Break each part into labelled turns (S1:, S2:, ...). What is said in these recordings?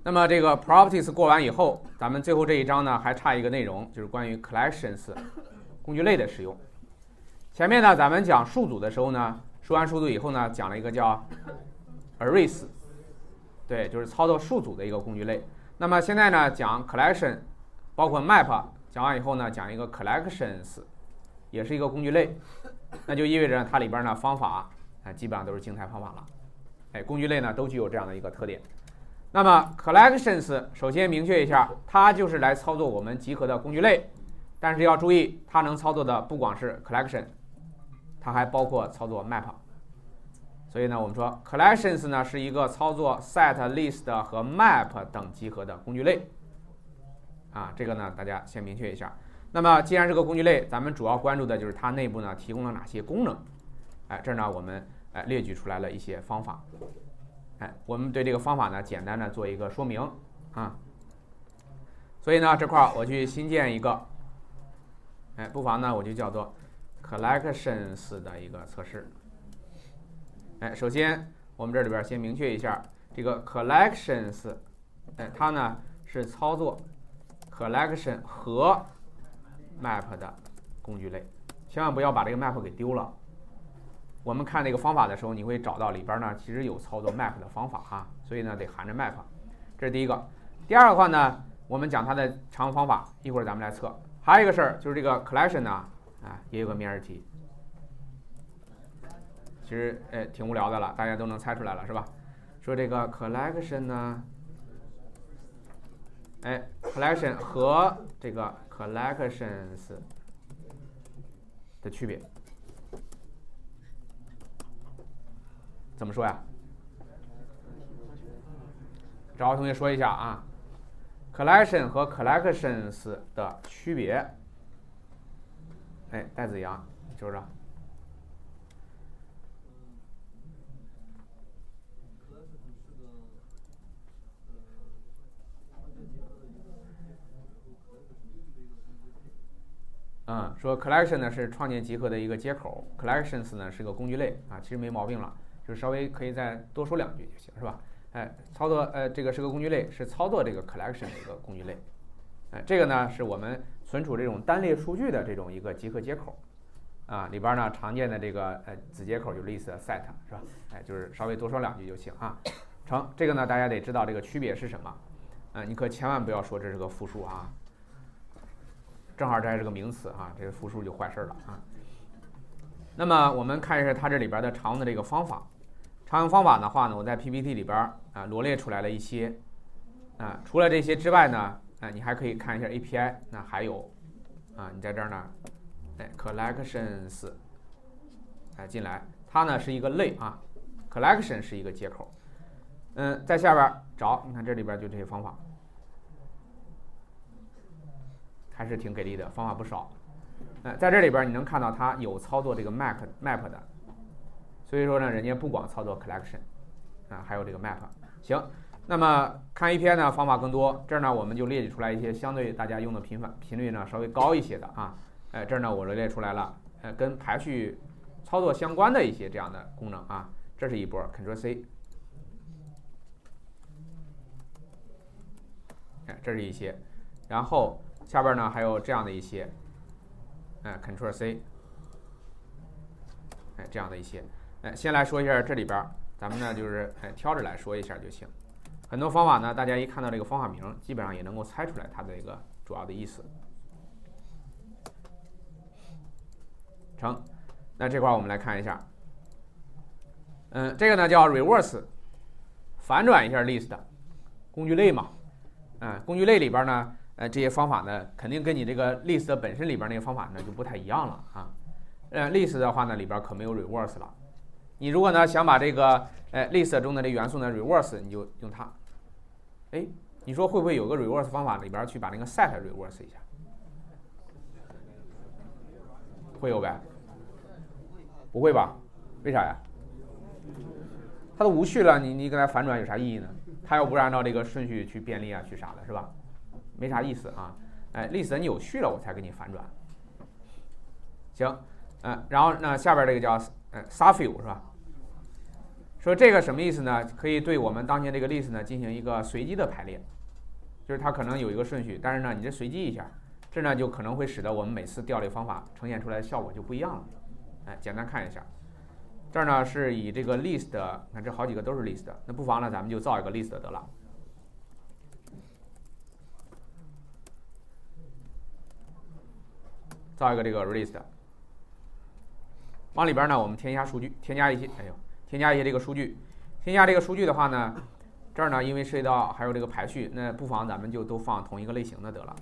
S1: 那么这个 properties 过完以后，咱们最后这一章呢还差一个内容，就是关于 collections 工具类的使用。前面呢咱们讲数组的时候呢，说完数组以后呢，讲了一个叫 arrays， 对，就是操作数组的一个工具类。那么现在呢讲 collection， 包括 map， 讲完以后呢讲一个 collections， 也是一个工具类，那就意味着它里边呢方法基本上都是静态方法了。工具类呢都具有这样的一个特点。那么 collections 首先明确一下，它就是来操作我们集合的工具类，但是要注意，它能操作的不光是 collection， 它还包括操作 map。所以呢，我们说 collections 呢是一个操作 set、list 和 map 等集合的工具类。这个呢大家先明确一下。那么既然是个工具类，咱们主要关注的就是它内部呢提供了哪些功能。这儿呢我们列举出来了一些方法。我们对这个方法呢简单的做一个说明所以呢这块我去新建一个不妨呢我就叫做 collections 的一个测试。首先我们这里边先明确一下，这个 collections 它呢是操作 collection 和 map 的工具类，千万不要把这个 map 给丢了。我们看这个方法的时候，你会找到里边呢其实有操作 map 的方法所以呢得含着 map。这是第一个。第二个话呢，我们讲它的常用方法，一会儿咱们来测。还有一个事儿就是这个 collection 呢也有个面试题，其实挺无聊的了，大家都能猜出来了是吧？说这个 collection 呢collection 和这个 collections 的区别怎么说呀？找个同学说一下collection 和 collections 的区别。戴子阳，说说。说 collection 呢是创建集合的一个接口 ，collections 呢是个工具类其实没毛病了，就是稍微可以再多说两句就行，是吧？操作这个是个工具类，是操作这个 collection 的一个工具类。这个呢是我们存储这种单列数据的这种一个集合接口里边呢常见的这个子接口就 list、set 是吧？就是稍微多说两句就行成，这个呢大家得知道这个区别是什么你可千万不要说这是个复数正好这还是个名词这个复数就坏事了那么我们看一下它这里边的常用的这个方法。常用方法的话呢，我在 PPT 里边罗列出来了一些除了这些之外呢你还可以看一下 API， 那还有你在这儿呢collections 进来，它呢是一个类collection 是一个接口在下边找，你看这里边就这些方法，还是挺给力的，方法不少。在这里边你能看到它有操作这个 map 的，所以说呢，人家不光操作 collection 还有这个 map。行，那么看 API 呢方法更多，这儿呢我们就列举出来一些相对大家用的频率呢稍微高一些的这儿呢我罗列出来了跟排序操作相关的一些这样的功能这是一波 Ctrl C， 这是一些，然后下边呢还有这样的一些Ctrl C， 这样的一些先来说一下这里边，咱们呢就是挑着来说一下就行。很多方法呢大家一看到这个方法名基本上也能够猜出来它的一个主要的意思。成，那这块我们来看一下这个呢叫 reverse， 反转一下 list， 工具类嘛工具类里边呢这些方法呢肯定跟你这个 list 本身里边那个方法呢就不太一样了list 的话呢里边可没有 reverse 了，你如果呢想把这个list 中的这元素呢 reverse， 你就用它。你说会不会有个 reverse 方法里边去把那个 set reverse 一下？会有呗？不会吧？为啥呀？它都无序了，你给它反转有啥意义呢？它又不是按照这个顺序去便利去啥的，是吧？没啥意思list 你有序了我才给你反转。行然后呢下边这个叫subfill 是吧？说这个什么意思呢？可以对我们当前这个 list 呢进行一个随机的排列，就是它可能有一个顺序，但是呢你这随机一下，这呢就可能会使得我们每次调这个方法呈现出来的效果就不一样了。哎，简单看一下，这儿呢是以这个 list， 看这好几个都是 list， 那不妨呢咱们就造一个 list 得了。造一个这个 list， 往里边呢我们添加数据，添加一些这个数据。添加这个数据的话呢，这儿呢因为涉及到还有这个排序，那不妨咱们就都放同一个类型的得了。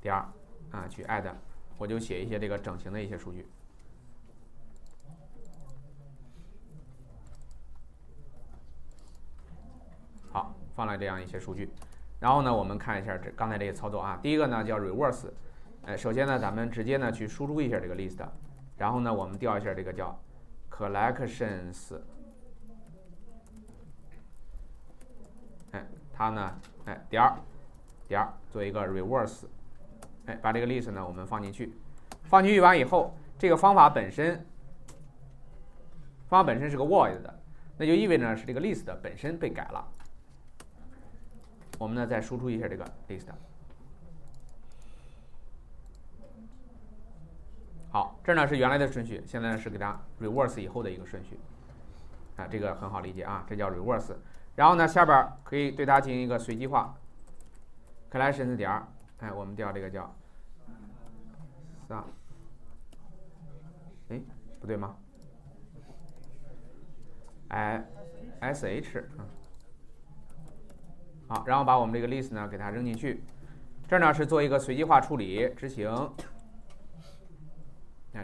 S1: 点儿啊，去 add， 我就写一些这个整形的一些数据。好，放了这样一些数据。然后呢，我们看一下刚才这些操作啊。第一个呢叫 reverse， 首先呢咱们直接呢去输出一下这个 list， 然后呢我们调一下这个叫 collections， 它呢点儿做一个 reverse， 把这个 list 呢我们放进去完以后，这个方法本身是个 void 的，那就意味着是这个 list 本身被改了。我们呢再输出一下这个 list。好，这呢是原来的顺序，现在呢是给它 reverse 以后的一个顺序。这个很好理解啊，这叫 reverse。然后呢下边可以对它进行一个随机化 ，collections 点儿，我们调这个叫不对吗？sh 好，然后把我们这个 list 呢给它扔进去，这儿呢是做一个随机化处理，执行。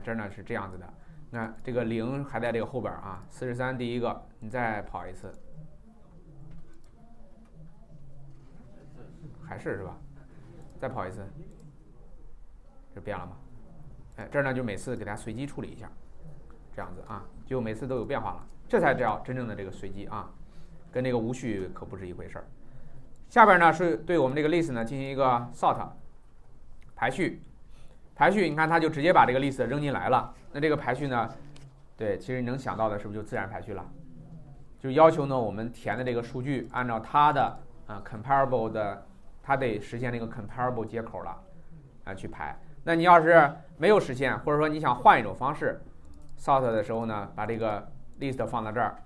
S1: 这儿呢是这样子的，那这个0还在这个后边啊，43第一个，你再跑一次，还是吧？再跑一次，这变了吗？这儿呢就每次给它随机处理一下，这样子啊，就每次都有变化了，这才叫真正的这个随机啊，跟这个无序可不是一回事儿。下边呢是对我们这个 list 呢进行一个 sort 排序，你看它就直接把这个 list 扔进来了。那这个排序呢，对，其实你能想到的是不是就自然排序了？就要求呢我们填的这个数据按照它的comparable 的，它得实现那个 comparable 接口了去排。那你要是没有实现，或者说你想换一种方式 sort 的时候呢，把这个 list 放到这儿，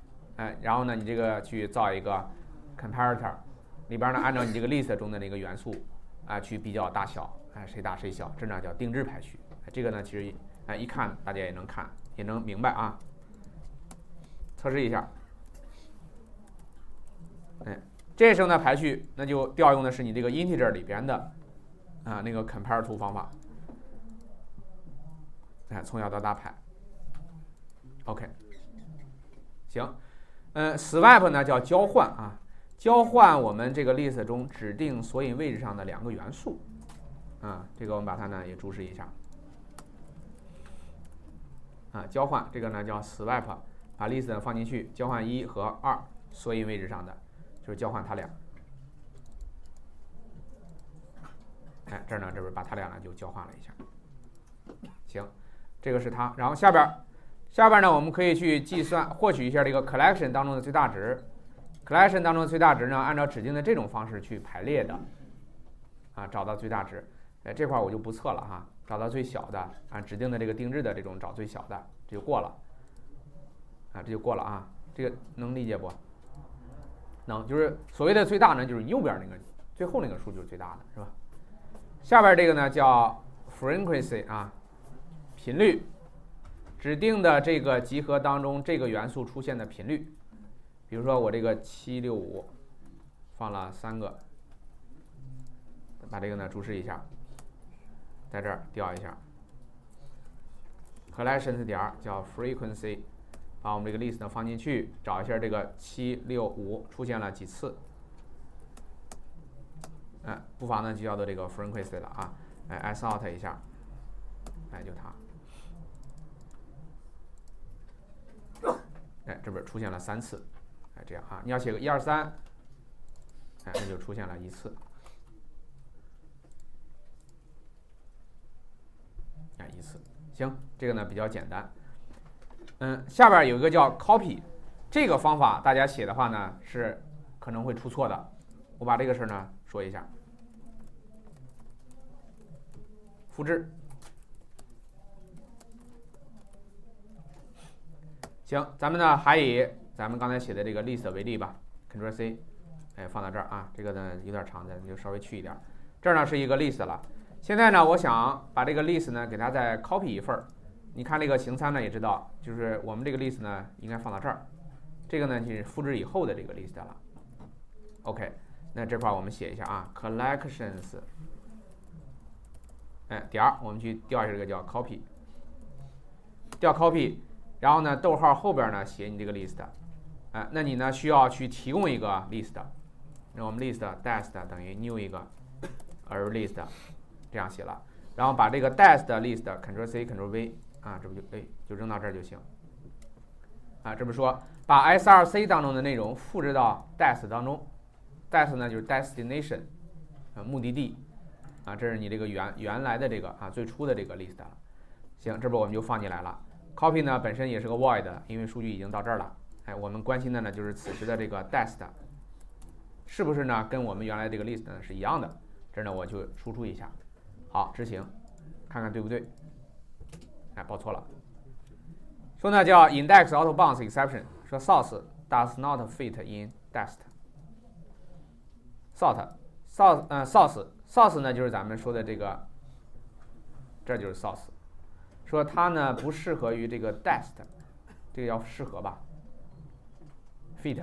S1: 然后呢你这个去造一个 comparator。里边呢，按照你这个 list 中的那个元素去比较大小，谁大谁小，这呢叫定制排序。这个呢，其实一看大家也能看，也能明白啊。测试一下，这时候呢排序，那就调用的是你这个 integer 里边的那个 compare to 方法，从小到大排。OK， 行，swap 呢叫交换啊。交换我们这个 list 中指定索引位置上的2个元素，这个我们把它呢也注释一下，交换这个呢叫 swap， 把 list 呢放进去，交换1和2索引位置上的，就是交换它俩，这儿呢这边把它俩呢就交换了一下，行，这个是它，然后下边呢我们可以去计算获取一下这个 collection 当中的最大值。collection 当中的最大值呢，按照指定的这种方式去排列的，找到最大值。这块我就不测了哈，找到最小的，按指定的这个定制的这种找最小的，这就过了。这就过了啊，这个能理解不？能，就是所谓的最大呢，就是右边那个最后那个数就是最大的，是吧？下边这个呢叫 frequency 频率，指定的这个集合当中这个元素出现的频率。比如说我这个765放了3个，把这个呢注释一下，在这儿调一下 collections 点叫 frequency， 把我们这个 list 呢放进去，找一下这个765出现了几次，不妨呢就叫做这个 frequency 了啊，sort 一下，就它，这边出现了3次。这样啊，你要写个1、2、3，那就出现了1次，1次，行，这个呢比较简单。下边有一个叫 copy，这个方法大家写的话呢是可能会出错的，我把这个事儿呢说一下。复制。行，咱们呢还以咱们刚才写的这个 list 为例吧 ，Ctrl C， 放到这儿啊，这个呢有点长，咱就稍微去一点。这儿呢是一个 list 了。现在呢，我想把这个 list 呢给它再 copy 一份儿。你看这个形3呢也知道，就是我们这个 list 呢应该放到这儿。这个呢就是复制以后的这个 list 了。OK， 那这块我们写一下啊 ，collections， 点儿，我们去调一下这个叫 copy， 调 copy。然后呢，逗号后边呢写你这个 list， 那你呢需要去提供一个 list， 那我们 list dest 等于 new 一个 array list， 这样写了，然后把这个 dest list Ctrl C Ctrl V 啊，这不就扔到这儿就行，这不说把 src 当中的内容复制到 dest 当中 ，dest 呢就是 destination， 目的地，这是你这个原来的这个最初的这个 list 了，行，这不我们就放进来了。Copy 呢本身也是个 void， 因为数据已经到这儿了。我们关心的呢就是此时的这个 dest 是不是呢跟我们原来这个 list 呢是一样的？这呢我就输出一下，好，执行，看看对不对？报错了。说呢叫 index auto bounds exception， 说 source does not fit in dest。source 呢就是咱们说的这个，这就是 source。说它呢不适合于这个 dest， 这个要适合吧 ，fit。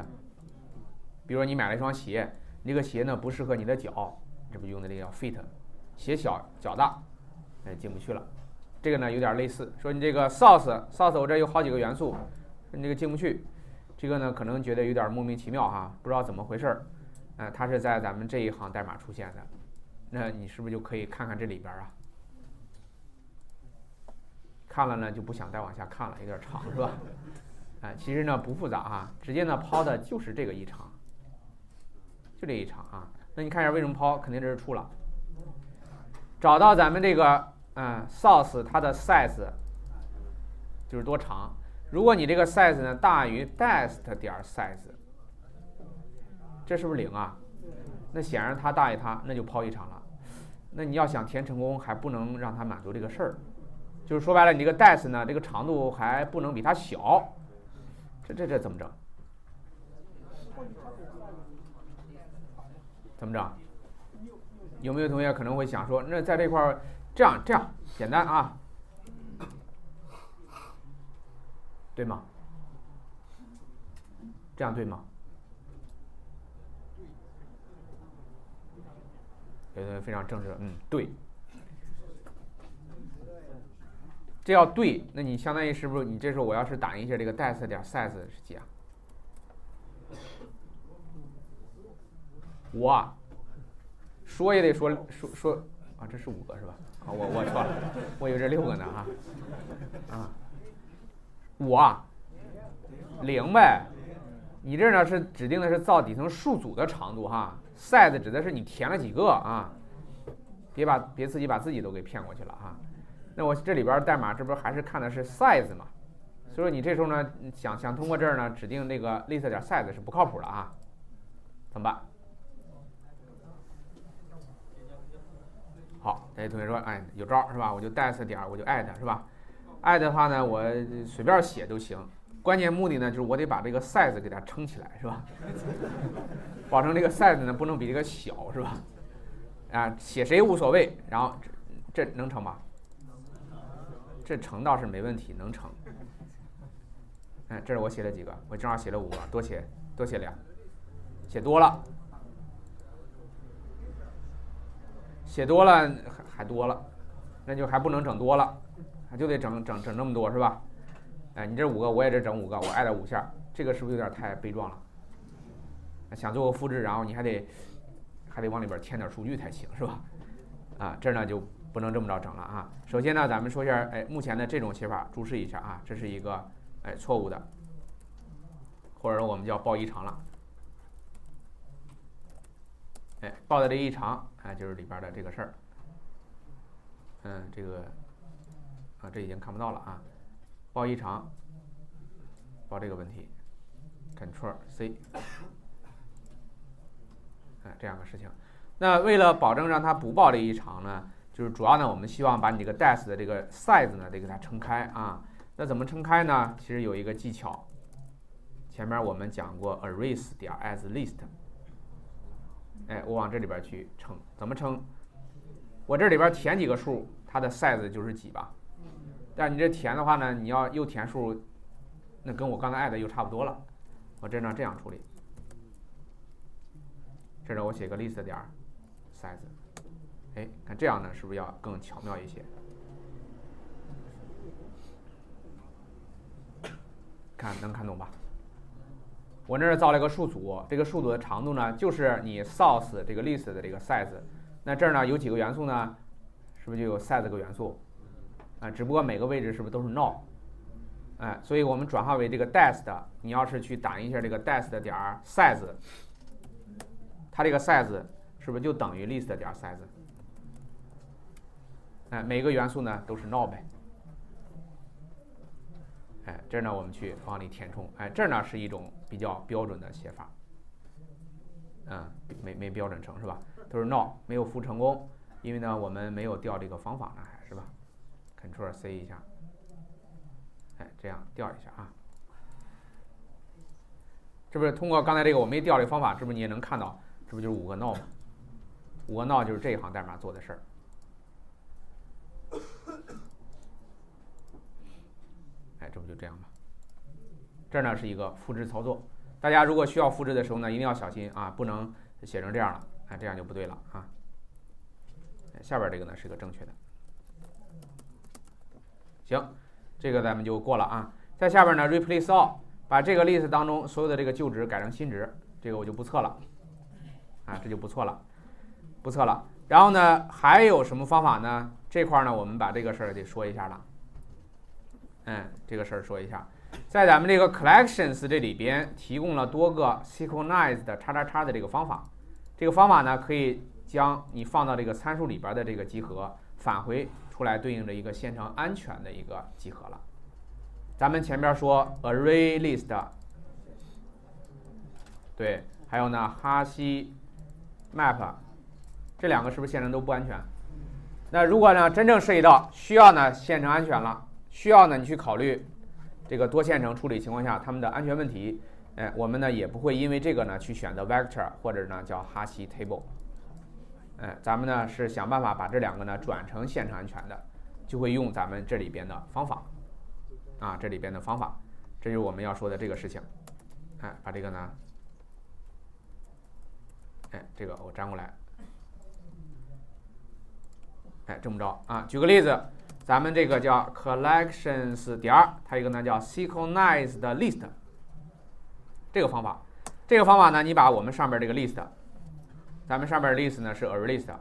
S1: 比如说你买了一双鞋，你这个鞋呢不适合你的脚，这不用的这个叫 fit， 鞋小脚大，进不去了。这个呢有点类似，说你这个 source 我这有好几个元素，你这个进不去，这个呢可能觉得有点莫名其妙哈，不知道怎么回事儿，它是在咱们这一行代码出现的，那你是不是就可以看看这里边啊？看了呢就不想再往下看了，有点长是吧？其实呢不复杂哈，直接呢抛的就是这个异常，就这一场啊。那你看一下为什么抛，肯定这是true了。找到咱们这个source 它的 size 就是多长，如果你这个 size 呢大于 dest 点 size， 这是不是0啊？那显然它大于它，那就抛异常了。那你要想填成功，还不能让它满足这个事儿。就是说白了，你这个 dest 呢，这个长度还不能比它小，这怎么整？怎么整？有没有同学可能会想说，那在这块儿这样简单啊，对吗？这样对吗？有的非常正式，对。这要对，那你相当于是不是你这时候我要是打一下这个 dest 点 size 是几啊？5啊，说也得说啊，这是5个是吧？我错了，我以为这6个呢5啊，0呗。你这呢是指定的是造底层数组的长度哈 ，size 指的是你填了几个啊，别自己把自己都给骗过去了哈。那我这里边代码这不还是看的是 size 嘛？所以说你这时候呢想通过这儿呢指定那个 list 点 size 是不靠谱的啊，怎么办？好，那同学说，有招是吧？我就 dest 点我就 add 是吧 ？add 的话呢，我随便写都行，关键目的呢就是我得把这个 size 给它撑起来是吧？保证这个 size 呢不能比这个小是吧？写谁无所谓，然后这能成吗？这成倒是没问题，能成。这是我写了几个，我正好写了5个，多写2，写多了，还多了，那就还不能整多了，就得整这么多是吧？你这5个，我也这整5个，我add 5下，这个是不是有点太悲壮了？想做个复制，然后你还得往里边添点数据才行是吧？这呢就不能这么着整了啊。首先呢，咱们说一下，目前的这种写法注释一下啊，这是一个错误的，或者说我们叫报异常了。报的这异常，就是里边的这个事儿。这个这已经看不到了啊，报异常，报这个问题。Ctrl C， 这样的事情。那为了保证让它不暴力异常呢，就是主要呢，我们希望把你这个 def 的这个 size 呢得给它撑开啊。那怎么撑开呢？其实有一个技巧，前面我们讲过 arrays 点 as list， 我往这里边去撑，怎么撑？我这里边填几个数，它的 size 就是几吧。但你这填的话呢，你要又填数，那跟我刚才 add 又差不多了。我这样处理，这呢我写个 list 点 size， 看这样呢是不是要更巧妙一些？能看懂吧？我这儿造了一个数组，这个数组的长度呢就是你 source 这个 list 的这个 size。那这儿呢有几个元素呢？是不是就有 size 个元素？只不过每个位置是不是都是 null？所以我们转化为这个 dest， 你要是去打印一下这个 dest 点 size， 它这个 size 是不是就等于 list 点 size？ 每个元素呢都是 null 呗。这呢我们去往里填充。这呢是一种比较标准的写法。没标准成是吧？都是 null， 没有服务成功，因为呢我们没有调这个方法呢，还是吧 ？Ctrl C 一下。这样调一下啊，是不是通过刚才这个我没调这个方法，是不是你也能看到，是不是就是5个 null 嘛？5个 null 就是这一行代码做的事儿。这不就这样吗？这呢是一个复制操作，大家如果需要复制的时候呢，一定要小心啊，不能写成这样了，这样就不对了啊。下边这个呢是个正确的。行。这个咱们就过了啊，在下边呢 replace all， 把这个 list 当中所有的这个旧值改成新值，这个我就不测了，这就不测了。然后呢，还有什么方法呢？这块呢，我们把这个事儿得说一下了。这个事儿说一下，在咱们这个 collections 这里边提供了多个 synchronize 的叉的这个方法。这个方法呢，可以将你放到这个参数里边的这个集合返回出来，对应着一个线程安全的一个集合了。咱们前边说 array list， 对，还有呢哈希 map， 这两个是不是线程都不安全？那如果呢真正涉及到需要呢线程安全了，需要呢你去考虑这个多线程处理情况下它们的安全问题，我们呢也不会因为这个呢去选择 vector 或者呢叫哈希 table。咱们呢是想办法把这两个呢转成线程安全的，就会用咱们这里边的方法，这里边的方法，这就是我们要说的这个事情。把这个呢，这个我粘过来，这么着啊。举个例子，咱们这个叫 collections 点，它一个呢叫 synchronize 的 list， 这个方法呢，你把我们上边这个 list。咱们上面的 list 呢是 array list，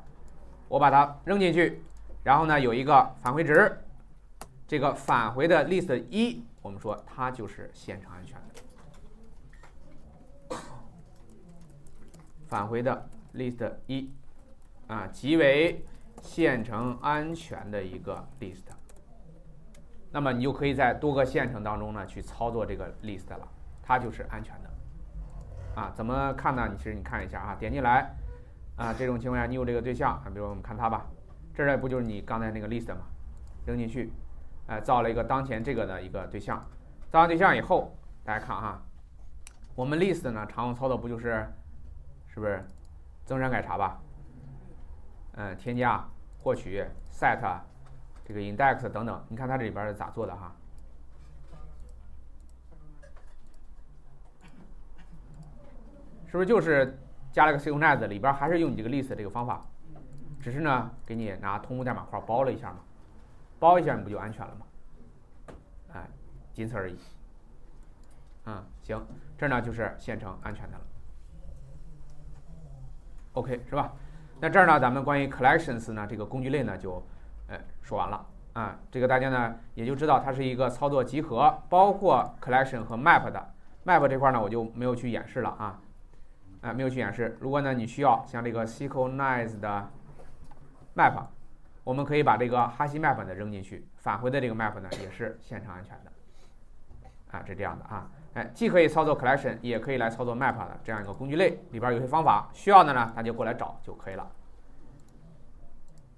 S1: 我把它扔进去，然后呢有一个返回值，这个返回的 list 1，我们说它就是线程安全的。返回的 list 1，即为线程安全的一个 list。那么你就可以在多个线程当中呢去操作这个 list 了，它就是安全的。怎么看呢？其实你看一下啊，点进来。这种情况下你有这个对象，比如我们看它吧，这儿不就是你刚才那个 list 嘛，扔进去，造了一个当前这个的一个对象，造完对象以后，大家看哈，我们 list 呢常用操作不就是是不是增删改查吧？添加、获取、set 这个 index 等等，你看它这里边是咋做的哈？是不是就是加了个 synchronize， 里边还是用你这个 list 这个方法，只是呢给你拿同步代码块包了一下嘛，包一下你不就安全了吗？仅此而已。行，这呢就是线程安全的了。OK 是吧？那这儿呢咱们关于 collections 呢这个工具类呢就说完了这个大家呢也就知道它是一个操作集合，包括 collection 和 map 的。map 这块呢我就没有去演示了没有去演示。如果呢你需要像这个 synchronize 的 map， 我们可以把这个哈希 map 呢扔进去，返回的这个 map 呢也是线程安全的这样的既可以操作 collection，也可以来操作 map 的这样一个工具类，里边有些方法，需要的呢，大家过来找就可以了。